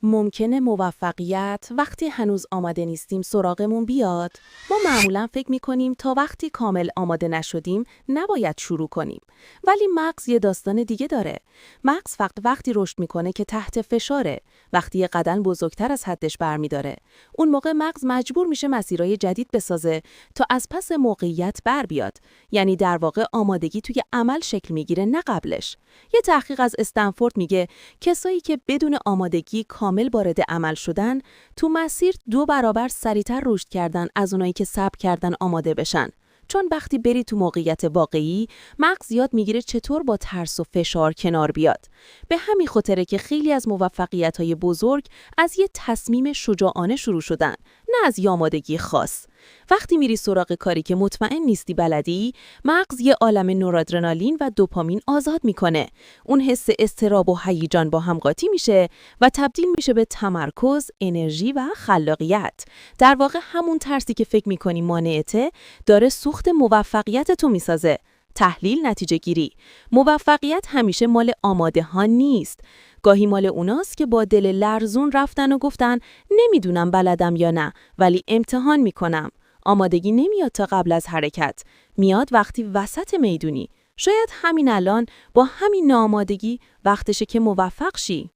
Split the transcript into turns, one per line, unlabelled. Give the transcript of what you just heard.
ممکنه موفقیت وقتی هنوز آماده نیستیم سراغمون بیاد. ما معمولاً فکر می‌کنیم تا وقتی کامل آماده نشدیم نباید شروع کنیم. ولی مغز یه داستان دیگه داره. مغز فقط وقتی رشد می‌کنه که تحت فشاره، وقتی یه قدم بزرگتر از حدش برمی‌داره. اون موقع مغز مجبور میشه مسیرهای جدید بسازه تا از پس موقعیت بر بیاد. یعنی در واقع آمادگی توی عمل شکل می‌گیره نه قبلش. یه تحقیق از استنفورد میگه کسایی که بدون آمادگی کامل وارد عمل شدن تو مسیر 2 برابر سریعتر رشد کردن از اونایی که صبر کردن آماده بشن. چون وقتی بری تو موقعیت واقعی، مغز یاد میگیره چطور با ترس و فشار کنار بیاد. به همین خاطره که خیلی از موفقیت‌های بزرگ از یه تصمیم شجاعانه شروع شدن، نه از یه آمادگی خاص. وقتی میری سراغ کاری که مطمئن نیستی بلدی، مغز یه عالم نورادرنالین و دوپامین آزاد میکنه. اون حس اضطراب و هیجان با هم قاطی میشه و تبدیل میشه به تمرکز، انرژی و خلاقیت. در واقع همون ترسی که فکر میکنی مانعته، داره سوخت موفقیت تو میسازه. تحلیل نتیجه گیری. موفقیت همیشه مال آماده ها نیست. گاهی مال اوناست که با دل لرزون رفتن و گفتن نمیدونم بلدم یا نه، ولی امتحان میکنم. آمادگی نمیاد تا قبل از حرکت. میاد وقتی وسط میدونی. شاید همین الان با همین ناآمادگی وقتشه که موفق شی.